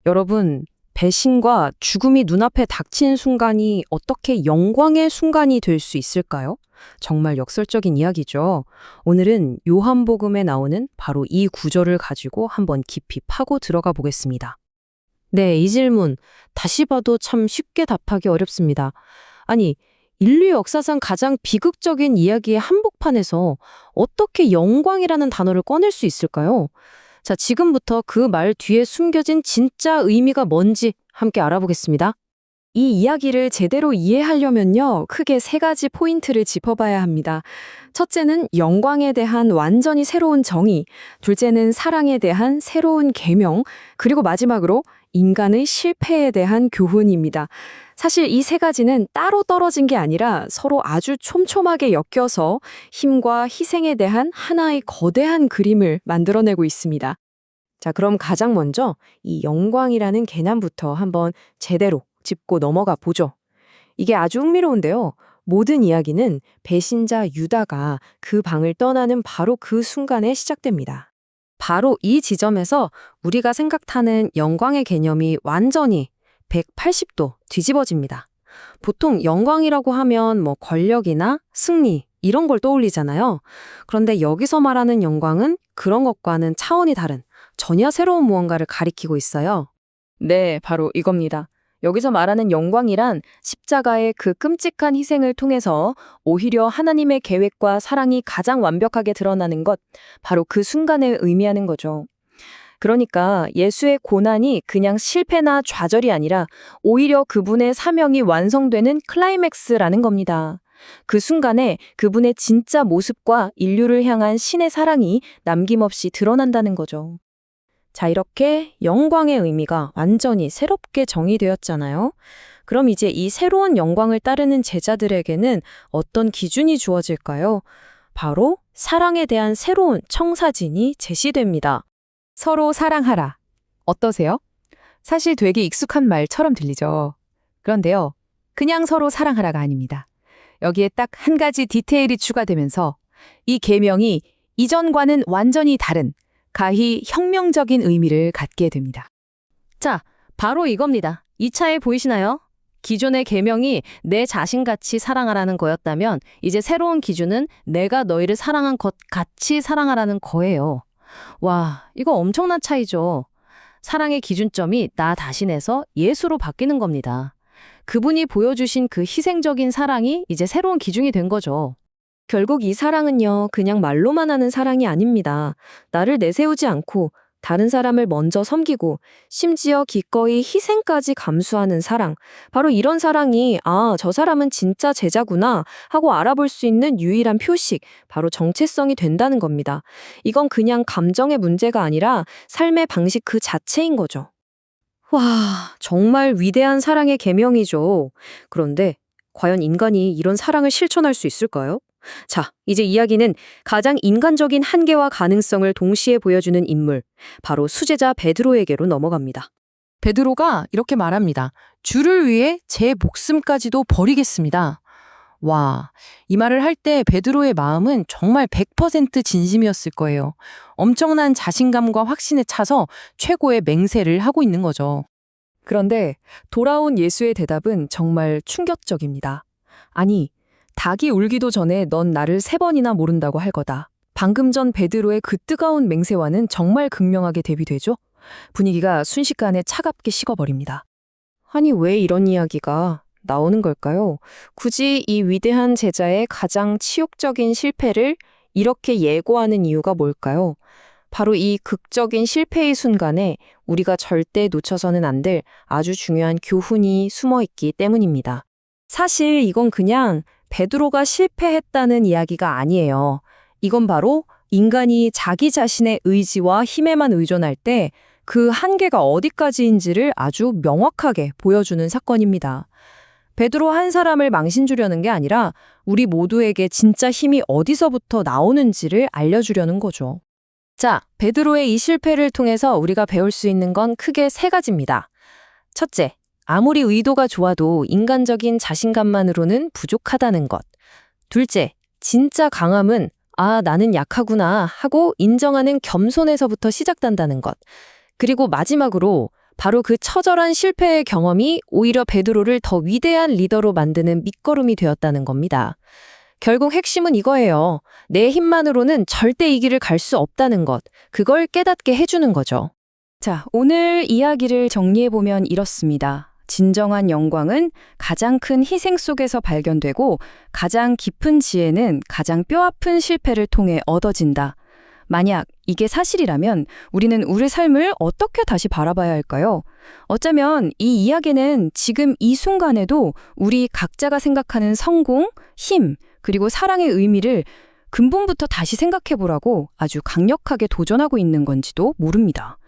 여러분, 배신과 죽음이 눈앞에 닥친 순간이 어떻게 영광의 순간이 될 수 있을까요? 정말 역설적인 이야기죠. 오늘은 요한복음에 나오는 바로 이 구절을 가지고 한번 깊이 파고 들어가 보겠습니다. 네, 이 질문 다시 봐도 참 쉽게 답하기 어렵습니다. 아니, 인류 역사상 가장 비극적인 이야기의 한복판에서 어떻게 영광이라는 단어를 꺼낼 수 있을까요? 자, 지금부터 그 말 뒤에 숨겨진 진짜 의미가 뭔지 함께 알아보겠습니다. 이 이야기를 제대로 이해하려면요, 크게 세 가지 포인트를 짚어봐야 합니다. 첫째는 영광에 대한 완전히 새로운 정의, 둘째는 사랑에 대한 새로운 계명, 그리고 마지막으로 인간의 실패에 대한 교훈입니다. 사실 이 세 가지는 따로 떨어진 게 아니라 서로 아주 촘촘하게 엮여서 힘과 희생에 대한 하나의 거대한 그림을 만들어내고 있습니다. 자, 그럼 가장 먼저 이 영광이라는 개념부터 한번 제대로 짚고 넘어가 보죠. 이게 아주 흥미로운데요. 모든 이야기는 배신자 유다가 그 방을 떠나는 바로 그 순간에 시작됩니다. 바로 이 지점에서 우리가 생각하는 영광의 개념이 완전히 180도 뒤집어집니다. 보통 영광이라고 하면 권력이나 승리 이런 걸 떠올리잖아요. 그런데 여기서 말하는 영광은 그런 것과는 차원이 다른 전혀 새로운 무언가를 가리키고 있어요. 네, 바로 이겁니다. 여기서 말하는 영광이란 십자가의 그 끔찍한 희생을 통해서 오히려 하나님의 계획과 사랑이 가장 완벽하게 드러나는 것, 바로 그 순간을 의미하는 거죠. 그러니까 예수의 고난이 그냥 실패나 좌절이 아니라 오히려 그분의 사명이 완성되는 클라이맥스라는 겁니다. 그 순간에 그분의 진짜 모습과 인류를 향한 신의 사랑이 남김없이 드러난다는 거죠. 자, 이렇게 영광의 의미가 완전히 새롭게 정의되었잖아요. 그럼 이제 이 새로운 영광을 따르는 제자들에게는 어떤 기준이 주어질까요? 바로 사랑에 대한 새로운 청사진이 제시됩니다. 서로 사랑하라. 어떠세요? 사실 되게 익숙한 말처럼 들리죠. 그런데요, 그냥 서로 사랑하라가 아닙니다. 여기에 딱 한 가지 디테일이 추가되면서 이 계명이 이전과는 완전히 다른 가히 혁명적인 의미를 갖게 됩니다. 자, 바로 이겁니다. 이 차에 보이시나요? 기존의 계명이 내 자신같이 사랑하라는 거였다면 이제 새로운 기준은 내가 너희를 사랑한 것 같이 사랑하라는 거예요. 와, 이거 엄청난 차이죠. 사랑의 기준점이 나 자신에서 예수로 바뀌는 겁니다. 그분이 보여주신 그 희생적인 사랑이 이제 새로운 기준이 된 거죠. 결국 이 사랑은요, 그냥 말로만 하는 사랑이 아닙니다. 나를 내세우지 않고 다른 사람을 먼저 섬기고 심지어 기꺼이 희생까지 감수하는 사랑. 바로 이런 사랑이 저 사람은 진짜 제자구나 하고 알아볼 수 있는 유일한 표식, 바로 정체성이 된다는 겁니다. 이건 그냥 감정의 문제가 아니라 삶의 방식 그 자체인 거죠. 와, 정말 위대한 사랑의 계명이죠. 그런데 과연 인간이 이런 사랑을 실천할 수 있을까요? 자, 이제 이야기는 가장 인간적인 한계와 가능성을 동시에 보여주는 인물, 바로 수제자 베드로에게로 넘어갑니다. 베드로가 이렇게 말합니다. 주를 위해 제 목숨까지도 버리겠습니다. 와, 이 말을 할 때 베드로의 마음은 정말 100% 진심이었을 거예요. 엄청난 자신감과 확신에 차서 최고의 맹세를 하고 있는 거죠. 그런데 돌아온 예수의 대답은 정말 충격적입니다. 아니, 닭이 울기도 전에 넌 나를 3번이나 모른다고 할 거다. 방금 전 베드로의 그 뜨거운 맹세와는 정말 극명하게 대비되죠? 분위기가 순식간에 차갑게 식어버립니다. 아니, 왜 이런 이야기가 나오는 걸까요? 굳이 이 위대한 제자의 가장 치욕적인 실패를 이렇게 예고하는 이유가 뭘까요? 바로 이 극적인 실패의 순간에 우리가 절대 놓쳐서는 안 될 아주 중요한 교훈이 숨어있기 때문입니다. 사실 이건 그냥 베드로가 실패했다는 이야기가 아니에요. 이건 바로 인간이 자기 자신의 의지와 힘에만 의존할 때 그 한계가 어디까지인지를 아주 명확하게 보여주는 사건입니다. 베드로 한 사람을 망신 주려는 게 아니라 우리 모두에게 진짜 힘이 어디서부터 나오는지를 알려주려는 거죠. 자, 베드로의 이 실패를 통해서 우리가 배울 수 있는 건 크게 3가지입니다. 첫째, 아무리 의도가 좋아도 인간적인 자신감만으로는 부족하다는 것. 둘째, 진짜 강함은 나는 약하구나 하고 인정하는 겸손에서부터 시작된다는 것. 그리고 마지막으로 바로 그 처절한 실패의 경험이 오히려 베드로를 더 위대한 리더로 만드는 밑거름이 되었다는 겁니다. 결국 핵심은 이거예요. 내 힘만으로는 절대 이 길을 갈 수 없다는 것. 그걸 깨닫게 해주는 거죠. 자, 오늘 이야기를 정리해보면 이렇습니다. 진정한 영광은 가장 큰 희생 속에서 발견되고 가장 깊은 지혜는 가장 뼈아픈 실패를 통해 얻어진다. 만약 이게 사실이라면 우리는 우리 삶을 어떻게 다시 바라봐야 할까요? 어쩌면 이 이야기는 지금 이 순간에도 우리 각자가 생각하는 성공, 힘, 그리고 사랑의 의미를 근본부터 다시 생각해보라고 아주 강력하게 도전하고 있는 건지도 모릅니다.